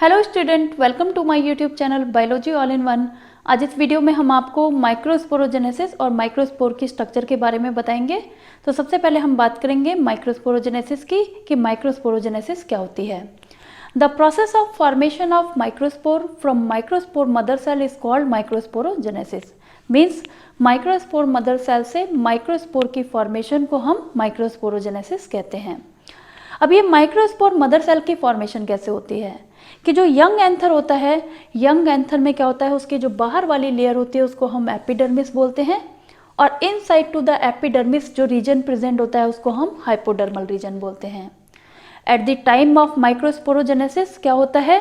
Hello student, welcome to my YouTube channel biology all in one. आज इस video में हम आपको माइक्रोस्पोरोजेनेसिस और माइक्रोस्पोर की स्ट्रक्चर के बारे में बताएंगे। तो सबसे पहले हम बात करेंगे माइक्रोस्पोरोजेनेसिस की कि माइक्रोस्पोरोजेनेसिस क्या होती है। The process of formation of microspore from microspore mother cell is called microsporogenesis. Means microspore mother cell से माइक्रोस्पोर की फॉर्मेशन को हम माइक्रोस्पोरोजेनेसिस कहते हैं। अब ये माइक्रोस्पोर मदर सेल की फॉर्मेशन कैसे होती है कि जो यंग एंथर होता है, यंग एंथर में क्या होता है, उसकी जो बाहर वाली लेयर होती है उसको हम एपिडर्मिस बोलते हैं, और इनसाइड टू द एपिडर्मिस जो रीजन प्रेजेंट होता है उसको हम हाइपोडर्मल रीजन बोलते हैं। At the time of microsporogenesis क्या होता है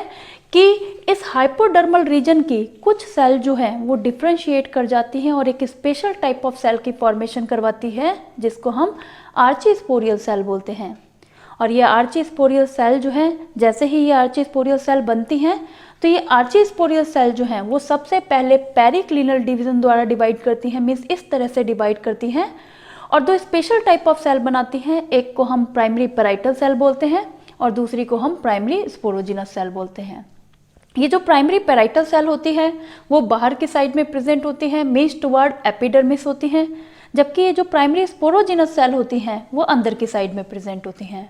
कि इस हाइपोडर्मल रीजन की कुछ सेल जो है वो डिफ्रेंशिएट कर जाती हैं और एक स्पेशल टाइप ऑफ सेल की फॉर्मेशन करवाती है जिसको हम आर्चीस्पोरियल सेल बोलते हैं। और ये आर्चीस्पोरियल सेल जो है, जैसे ही ये आर्चीस्पोरियल सेल बनती हैं तो ये आर्चीस्पोरियल सेल जो हैं वो सबसे पहले पेरिक्लिनल डिवीजन द्वारा डिवाइड करती हैं, मीन्स इस तरह से डिवाइड करती हैं और दो स्पेशल टाइप ऑफ सेल बनाती हैं। एक को हम प्राइमरी पैराइटल सेल बोलते हैं और दूसरी को हम प्राइमरी स्पोरोजिनस सेल बोलते हैं। ये जो प्राइमरी पैराइटल सेल होती है वो बाहर की साइड में प्रेजेंट होती है, मीन्स टुवर्ड एपिडर्मिस होती हैं, जबकि ये जो प्राइमरी स्पोरोजिनस सेल होती हैं वो अंदर की साइड में प्रेजेंट होती हैं।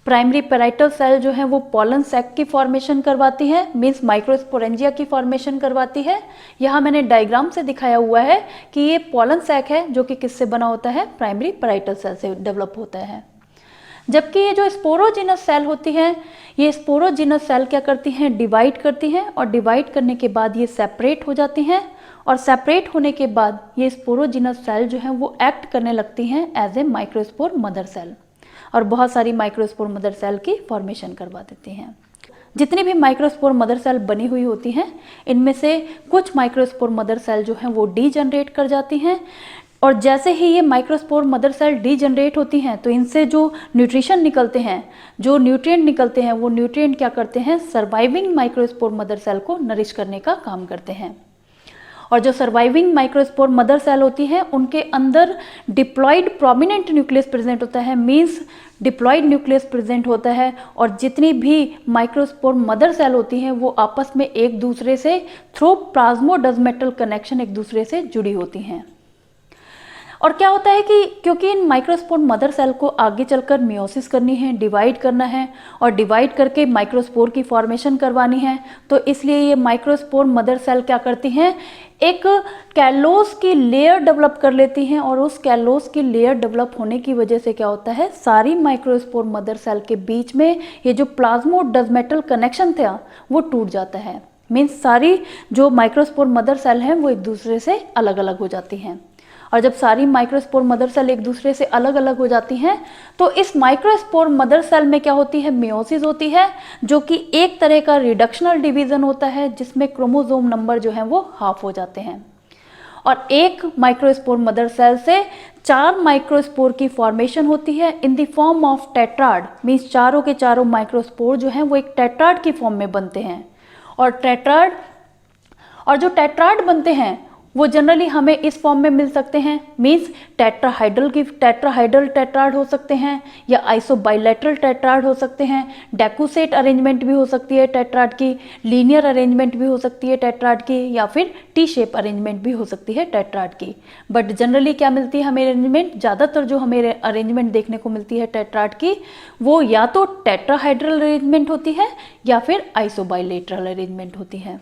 प्राइमरी पैराइटल सेल जो है वो पॉलन सैक की फॉर्मेशन करवाती है, मीन्स माइक्रोस्पोरेंजिया की फॉर्मेशन करवाती है। यहाँ मैंने डायग्राम से दिखाया हुआ है कि ये पॉलन सैक है जो कि किससे बना होता है, प्राइमरी पैराइटल सेल से डेवलप होता है। जबकि ये जो स्पोरोजिनस सेल होती है, ये स्पोरोजिनस सेल क्या करती हैं, डिवाइड करती हैं और डिवाइड करने के बाद ये सेपरेट हो जाती हैं और सेपरेट होने के बाद ये स्पोरोजिनस सेल जो है वो एक्ट करने लगती हैं as a microspore mother cell और बहुत सारी माइक्रोस्पोर मदर सेल की फॉर्मेशन करवा देती हैं। जितनी भी माइक्रोस्पोर मदर सेल बनी हुई होती हैं इनमें से कुछ माइक्रोस्पोर मदर सेल जो हैं वो डीजनरेट कर जाती हैं और जैसे ही ये माइक्रोस्पोर मदर सेल डीजनरेट होती हैं तो इनसे जो न्यूट्रिशन निकलते हैं, जो न्यूट्रिएंट निकलते हैं, वो न्यूट्रिएंट क्या करते हैं, सर्वाइविंग माइक्रोस्पोर मदर सेल को नरिश करने का काम करते हैं। और जो सर्वाइविंग माइक्रोस्पोर मदर सेल होती है उनके अंदर डिप्लॉयड प्रोमिनेंट न्यूक्लियस प्रेजेंट होता है, मीन्स डिप्लॉयड न्यूक्लियस प्रेजेंट होता है और जितनी भी माइक्रोस्पोर मदर सेल होती हैं वो आपस में एक दूसरे से थ्रू प्लाज्मोडेस्मेटल कनेक्शन एक दूसरे से जुड़ी होती हैं। और क्या होता है कि क्योंकि इन माइक्रोस्पोर मदर सेल को आगे चलकर मियोसिस करनी है, डिवाइड करना है और डिवाइड करके माइक्रोस्पोर की फॉर्मेशन करवानी है, तो इसलिए ये माइक्रोस्पोर मदर सेल क्या करती हैं, एक कैलोस की लेयर डेवलप कर लेती हैं और उस कैलोस की लेयर डेवलप होने की वजह से क्या होता है, सारी माइक्रोस्पोर मदर सेल के बीच में ये जो प्लाज्मोडेस्मेटल कनेक्शन था वो टूट जाता है। मीन्स सारी जो माइक्रोस्पोर मदर सेल हैं वो एक दूसरे से अलग अलग हो जाती हैं और जब सारी माइक्रोस्पोर मदर सेल एक दूसरे से अलग अलग हो जाती हैं तो इस माइक्रोस्पोर मदर सेल में क्या होती है, मियोसिस होती है, जो कि एक तरह का रिडक्शनल डिवीजन होता है जिसमें क्रोमोसोम नंबर जो है वो हाफ हो जाते हैं। और एक माइक्रोस्पोर मदर सेल से 4 माइक्रोस्पोर की फॉर्मेशन होती है in the form of tetrad, means चारों के चारों माइक्रोस्पोर जो हैं वो एक टेट्राड की फॉर्म में बनते हैं। और जो टेट्राड बनते हैं वो जनरली हमें इस फॉर्म में मिल सकते हैं, मीन्स टेट्राहाइड्रल टेट्राड हो सकते हैं या आइसोबाइलेटरल टेट्राड हो सकते हैं, डेकुसेट अरेंजमेंट भी हो सकती है टेट्राड की, लीनियर अरेंजमेंट भी हो सकती है टेट्राड की, या फिर टी शेप अरेंजमेंट भी हो सकती है टेट्राड की। बट जनरली क्या मिलती है हमें अरेंजमेंट, ज़्यादातर जो हमें अरेंजमेंट देखने को मिलती है टेट्राड की वो या तो टेट्राहाइड्रल अरेंजमेंट होती है या फिर आइसोबाइलेटरल अरेंजमेंट होती है।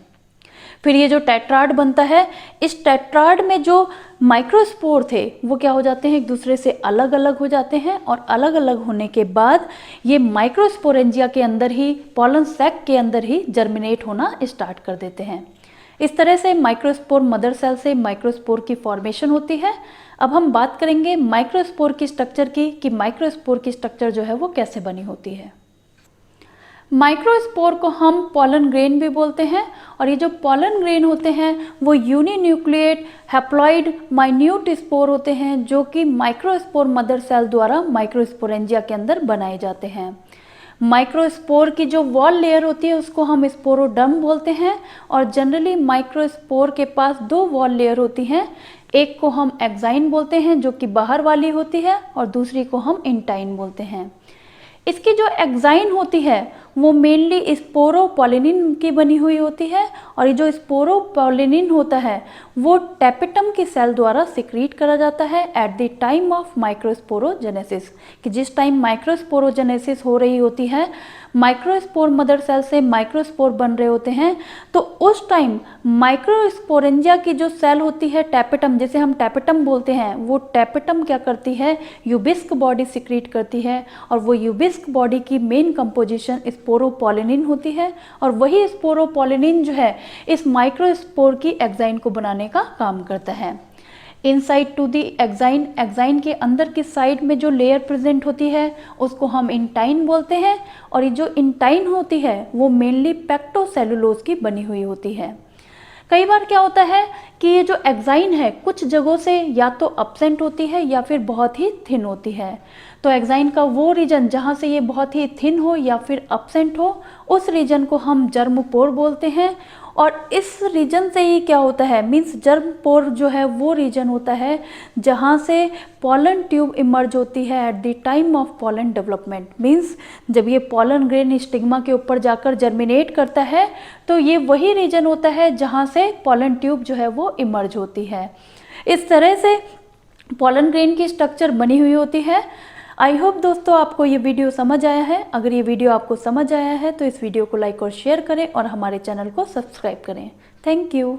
फिर ये जो टेट्राड बनता है, इस टेट्राड में जो माइक्रोस्पोर थे वो क्या हो जाते हैं, एक दूसरे से अलग अलग हो जाते हैं और अलग अलग होने के बाद ये माइक्रोस्पोरेंजिया के अंदर ही, पॉलन सैक के अंदर ही जर्मिनेट होना स्टार्ट कर देते हैं। इस तरह से माइक्रोस्पोर मदर सेल से माइक्रोस्पोर की फॉर्मेशन होती है। अब हम बात करेंगे माइक्रोस्पोर की स्ट्रक्चर की कि माइक्रोस्पोर की स्ट्रक्चर जो है वो कैसे बनी होती है। माइक्रोस्पोर को हम पॉलन ग्रेन भी बोलते हैं और ये जो पॉलन ग्रेन होते हैं वो यूनिन्यूक्लिएट हैप्लॉइड माइन्यूट स्पोर होते हैं जो कि माइक्रोस्पोर मदर सेल द्वारा माइक्रोस्पोरेंजिया के अंदर बनाए जाते हैं। माइक्रोस्पोर की जो वॉल लेयर होती है उसको हम स्पोरोडर्म बोलते हैं और जनरली माइक्रोस्पोर के पास 2 वॉल लेयर होती हैं, एक को हम एक्साइन बोलते हैं जो कि बाहर वाली होती है और दूसरी को हम इंटाइन बोलते हैं। इसकी जो एक्साइन होती है वो मेनली स्पोरोपोलिनिन की बनी हुई होती है और ये जो स्पोरोपोलिनिन होता है वो टैपेटम की सेल द्वारा सिक्रीट करा जाता है at the time of microsporogenesis, कि जिस टाइम माइक्रोस्पोरोजेनेसिस हो रही होती है, माइक्रोस्पोर मदर सेल से माइक्रोस्पोर बन रहे होते हैं, तो उस टाइम माइक्रोस्पोरेंजिया की जो सेल होती है टैपेटम, जिसे हम टैपेटम बोलते हैं, वो टैपेटम क्या करती है, यूबिस्क बॉडी सिक्रीट करती है और वो यूबिस्क बॉडी की मेन कंपोजिशन स्पोरोपोलिनिन होती है और वही स्पोरोपोलिनिन जो है इस माइक्रोस्पोर की एक्साइन को बनाने का काम करता है। Inside to the exine, exine के अंदर की साइड में जो लेयर प्रेजेंट होती है उसको हम इंटाइन बोलते हैं और ये जो इंटाइन होती है वो मेनली पेक्टोसेलुलोज की बनी हुई होती है। कई बार क्या होता है कि ये जो एक्साइन है कुछ जगहों से या तो अब्सेंट होती है या फिर बहुत ही थिन होती है। तो एक्साइन का वो रीजन जहाँ से ये बहुत ही थिन हो या फिर अब्सेंट हो, उस रीजन को हम जर्मपोर बोलते हैं। और इस रीजन से ही क्या होता है, मीन्स जर्मपोर जो है वो रीजन होता है जहाँ से पॉलन ट्यूब इमर्ज होती है at the time of pollen development. Means जब ये पॉलन ग्रेन स्टिग्मा के ऊपर जाकर जर्मिनेट करता है तो ये वही रीजन होता है जहाँ से पॉलन ट्यूब जो है वो इमर्ज होती है। इस तरह से पॉलन ग्रेन की स्ट्रक्चर बनी हुई होती है। आई होप दोस्तों आपको ये वीडियो समझ आया है। अगर ये वीडियो आपको समझ आया है तो इस वीडियो को लाइक और शेयर करें और हमारे चैनल को सब्सक्राइब करें। Thank you.